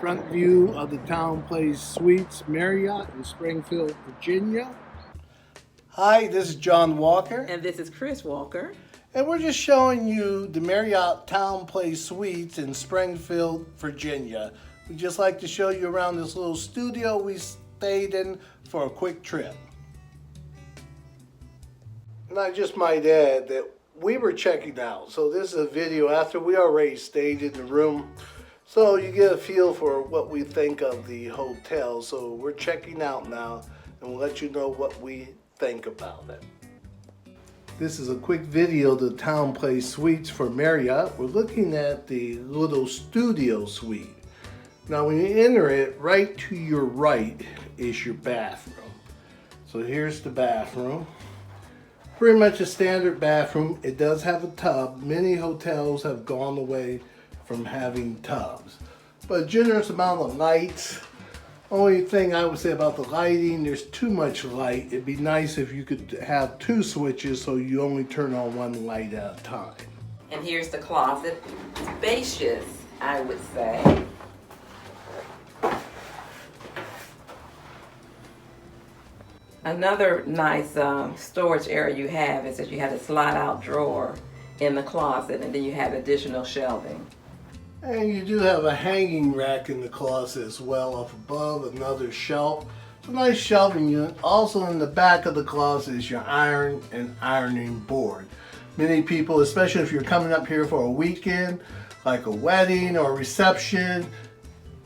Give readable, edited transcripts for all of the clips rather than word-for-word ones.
front view of the Town Place Suites Marriott in Springfield, Virginia. Hi, this is John Walker. And this is Chris Walker. And we're just showing you the Marriott Town Place Suites in Springfield, Virginia. We'd just like to show you around this little studio we stayed in for a quick trip. And I just might add that we were checking out. So this is a video after we already stayed in the room. So you get a feel for what we think of the hotel. So we're checking out now and we'll let you know what we think about it. This is a quick video of the Town Place Suites for Marriott. We're looking at the little studio suite. Now when you enter it, right to your right is your bathroom. So here's the bathroom. Pretty much a standard bathroom. It does have a tub. Many hotels have gone away from having tubs. But a generous amount of lights. Only thing I would say about the lighting, there's too much light. It'd be nice if you could have two switches so you only turn on one light at a time. And here's the closet. Spacious, I would say. Another nice storage area you have is that you have a slide-out drawer in the closet, and then you have additional shelving. And you do have a hanging rack in the closet as well up above, another shelf. It's a nice shelving unit. Also in the back of the closet is your iron and ironing board. Many people, especially if you're coming up here for a weekend, like a wedding or a reception,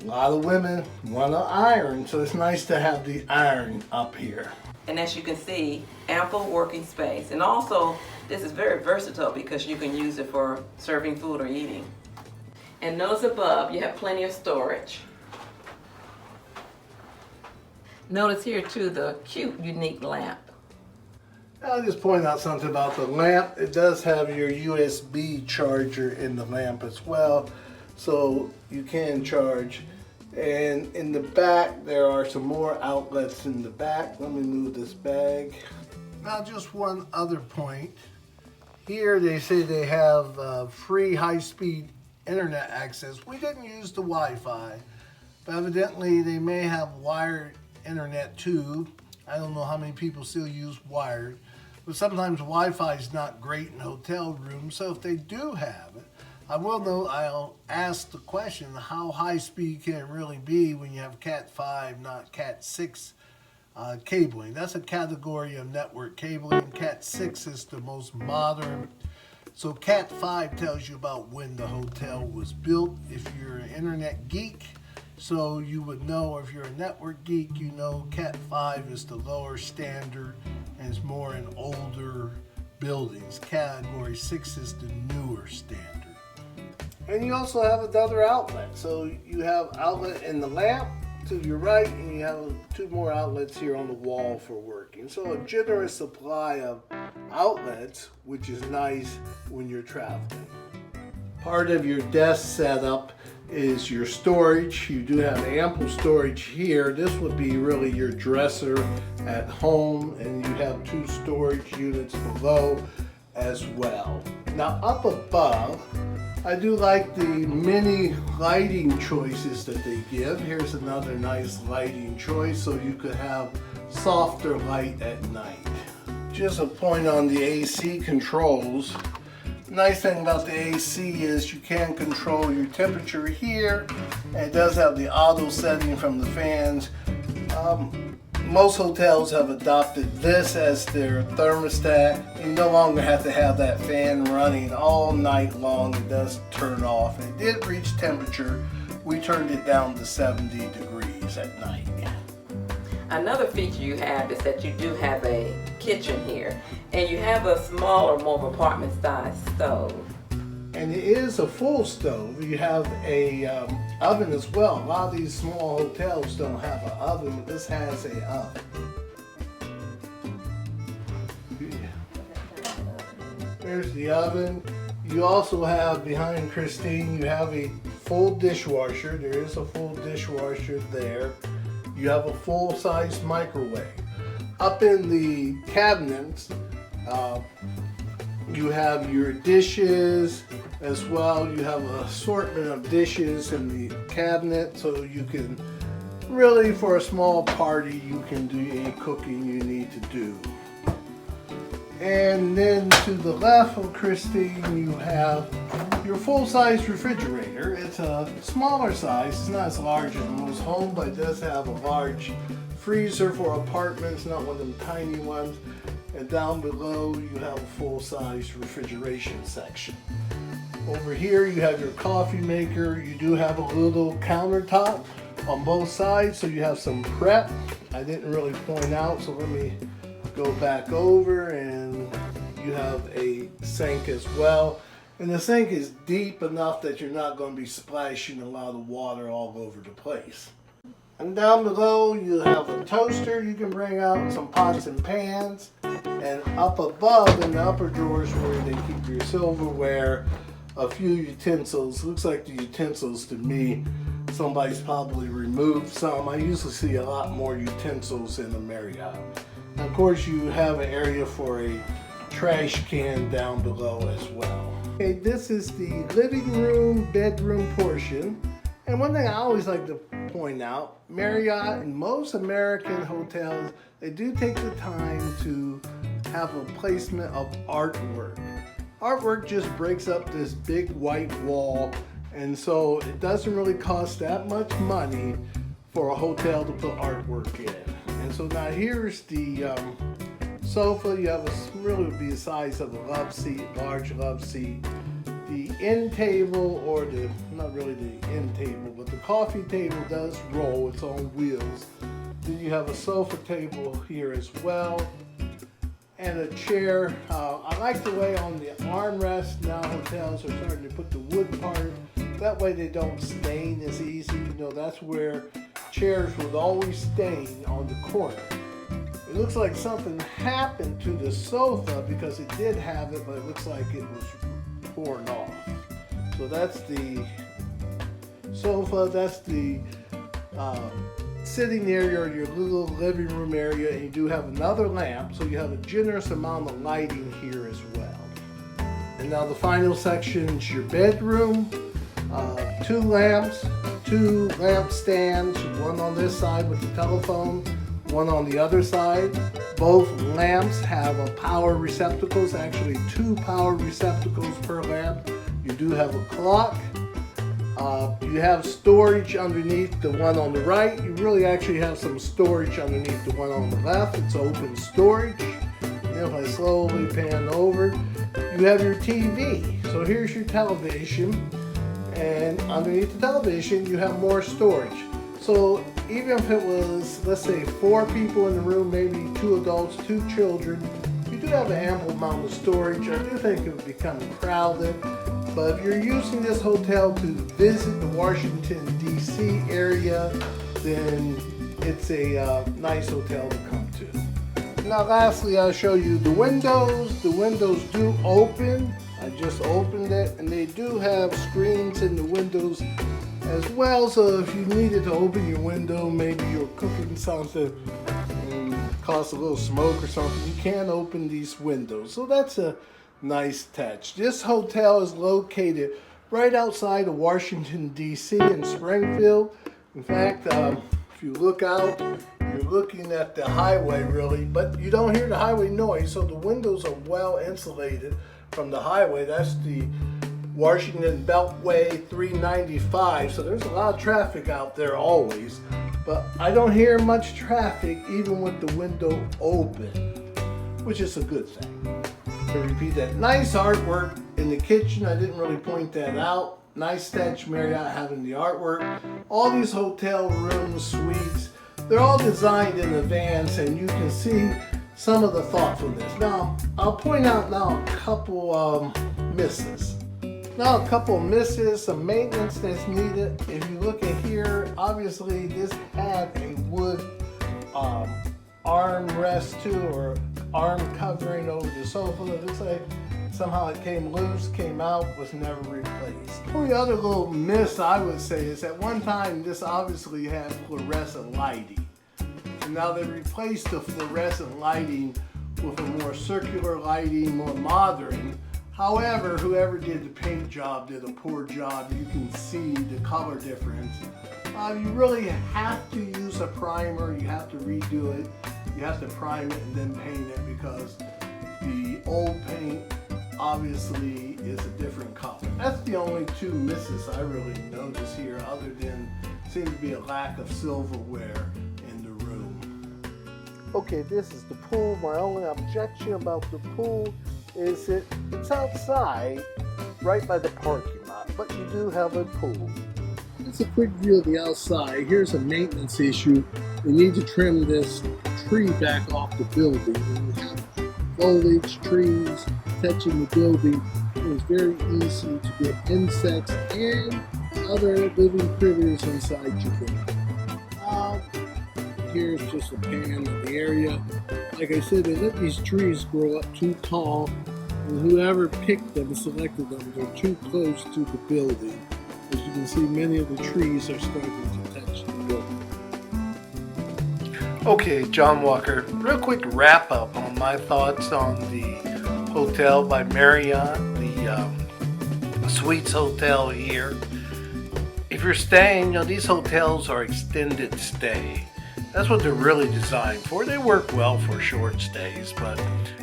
a lot of women want to iron, so it's nice to have the iron up here. And as you can see, ample working space. And also, this is very versatile because you can use it for serving food or eating. And notice above, you have plenty of storage. Notice here too, the cute, unique lamp. I'll just point out something about the lamp. It does have your USB charger in the lamp as well, so you can charge. And in the back, there are some more outlets in the back. Let me move this bag. Now, just one other point. Here, they say they have free high-speed internet access. We didn't use the Wi-Fi, but evidently they may have wired internet too. I don't know how many people still use wired, but sometimes Wi-Fi is not great in hotel rooms, so if they do have it, I'll ask the question, how high speed can it really be when you have Cat 5, not Cat 6 cabling? That's a category of network cabling. Cat 6 is the most modern. So Cat 5 tells you about when the hotel was built if you're an internet geek. So you would know, if you're a network geek, you know Cat 5 is the lower standard and it's more in older buildings. Category 6 is the newer standard. And you also have another outlet. So you have outlet in the lamp to your right, and you have two more outlets here on the wall for working. So a generous supply of outlets, which is nice when you're traveling. Part of your desk setup is your storage. You do have ample storage here. This would be really your dresser at home, and you have two storage units below as well. Now up above, I do like the many lighting choices that they give. Here's another nice lighting choice so you could have softer light at night. Just a point on the AC controls. The nice thing about the AC is you can control your temperature here, and it does have the auto setting from the fans. Most hotels have adopted this as their thermostat. You no longer have to have that fan running all night long. It does turn off. It did reach temperature. We turned it down to 70 degrees at night. Another feature you have is that you do have a kitchen here, and you have a smaller, more apartment size stove. And it is a full stove. You have a oven as well. A lot of these small hotels don't have an oven, but this has an oven. There's the oven. You also have, behind Christine, you have a full dishwasher. There is a full dishwasher there. You have a full-size microwave. Up in the cabinets, You have your dishes as well. You have an assortment of dishes in the cabinet, so you can really, for a small party, you can do any cooking you need to do. And then to the left of Christine, you have your full-size refrigerator. It's a smaller size. It's not as large as most homes, but it does have a large freezer for apartments, not one of them tiny ones. And down below, you have a full-size refrigeration section. Over here, you have your coffee maker. You do have a little countertop on both sides, so you have some prep. I didn't really point out, so let me go back over, and you have a sink as well. And the sink is deep enough that you're not going to be splashing a lot of water all over the place. And down below you have a toaster. You can bring out some pots and pans. And up above in the upper drawers where they keep your silverware, a few utensils. Looks like the utensils to me, somebody's probably removed some. I usually see a lot more utensils in a Marriott. And of course you have an area for a trash can down below as well. Okay, this is the living room, bedroom portion. And one thing I always like to point out, Marriott and most American hotels, they do take the time to have a placement of artwork. Artwork just breaks up this big white wall, and so it doesn't really cost that much money for a hotel to put artwork in. And so now here's the sofa. You have a really be the size of a love seat, large love seat. The end table, or the, not really the end table, but the coffee table does roll, it's on wheels. Then you have a sofa table here as well, and a chair. I like the way on the armrest now hotels are starting to put the wood part. That way they don't stain as easy. You know, that's where chairs would always stain on the corner. It looks like something happened to the sofa because it did have it, but it looks like it was torn off. So that's the sofa, that's the sitting area or your little living room area, and you do have another lamp, so you have a generous amount of lighting here as well. And now the final section is your bedroom. 2 lamps, 2 lamp stands, one on this side with the telephone, one on the other side. Both lamps have a power receptacles, actually 2 power receptacles per lamp. You do have a clock. You have storage underneath the one on the right. You really actually have some storage underneath the one on the left. It's open storage. And if I slowly pan over, you have your TV. So here's your television. And underneath the television, you have more storage. So even if it was, let's say, 4 people in the room, maybe 2 adults, 2 children, you do have an ample amount of storage. I do think it would become crowded. But if you're using this hotel to visit the Washington, D.C. area, then it's a nice hotel to come to. Now lastly, I'll show you the windows. The windows do open. I just opened it, and they do have screens in the windows as well, so if you needed to open your window, maybe you're cooking something and cause a little smoke or something, you can open these windows. So that's a nice touch. This hotel is located right outside of Washington, D.C. in Springfield. In fact, if you look out, you're looking at the highway really, but you don't hear the highway noise, so the windows are well insulated from the highway. That's the Washington Beltway 395, so there's a lot of traffic out there always, but I don't hear much traffic even with the window open, which is a good thing. To repeat that, nice artwork in the kitchen. I didn't really point that out. Nice touch, Marriott having the artwork. All these hotel rooms, suites, they're all designed in advance, and you can see some of the thoughtfulness. Now, I'll point out now a couple misses. Now a couple of misses, some maintenance that's needed. If you look at here, obviously this had a wood armrest too, or arm covering over the sofa. It looks like somehow it came loose, came out, was never replaced. The other little miss I would say is at one time this obviously had fluorescent lighting. And now they replaced the fluorescent lighting with a more circular lighting, more modern. However, whoever did the paint job did a poor job. You can see the color difference. You really have to use a primer. You have to redo it. You have to prime it and then paint it, because the old paint obviously is a different color. That's the only two misses I really notice here, other than seems to be a lack of silverware in the room. Okay, this is the pool. My only objection about the pool is it's outside, right by the parking lot, but you do have a pool. It's a quick view of the outside. Here's a maintenance issue. We need to trim this tree back off the building. We have foliage, trees touching the building. It's very easy to get insects and other living critters inside your building. Here's just a pan of the area. Like I said, they let these trees grow up too tall, and whoever picked them, selected them, they're too close to the building. As you can see, many of the trees are starting to touch the building. Okay, John Walker, real quick wrap up on my thoughts on the hotel by Marriott, the Suites Hotel here. If you're staying, these hotels are extended stay. That's what they're really designed for. They work well for short stays, but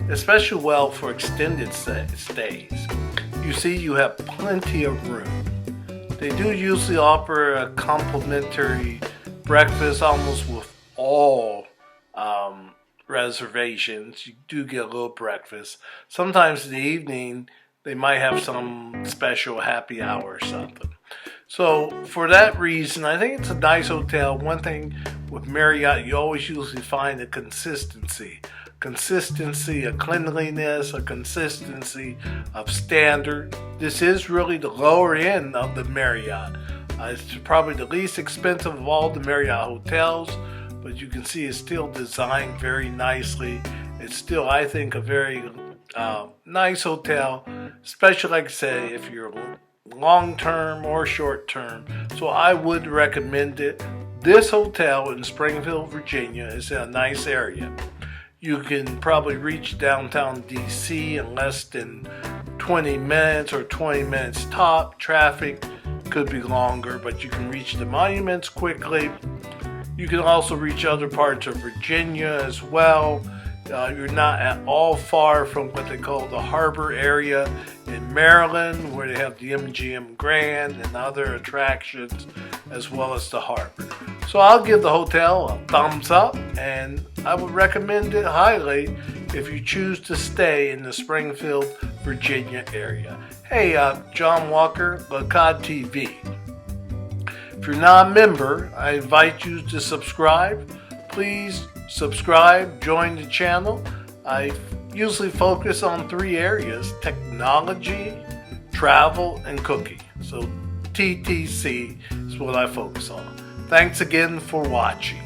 especially well for extended stays. You see, you have plenty of room. They do usually offer a complimentary breakfast almost with all reservations. You do get a little breakfast. Sometimes in the evening, they might have some special happy hour or something. So for that reason, I think it's a nice hotel. One thing with Marriott, you always usually find a consistency of cleanliness, a consistency of standard. This is really the lower end of the Marriott. It's probably the least expensive of all the Marriott hotels, but you can see it's still designed very nicely. It's still, I think, a very nice hotel, especially, like I say, if you're long-term or short-term. So I would recommend it. This hotel in Springfield, Virginia is in a nice area. You can probably reach downtown DC in less than 20 minutes or 20 minutes top. Traffic could be longer, but you can reach the monuments quickly. You can also reach other parts of Virginia as well. You're not at all far from what they call the harbor area in Maryland, where they have the MGM Grand and other attractions, as well as the harbor. So I'll give the hotel a thumbs up, and I would recommend it highly if you choose to stay in the Springfield, Virginia area. Hey, John Walker, LaCod TV. If you're not a member, I invite you to subscribe. Please subscribe, join the channel. I usually focus on 3 areas: technology, travel, and cooking. So TTC is what I focus on. Thanks again for watching.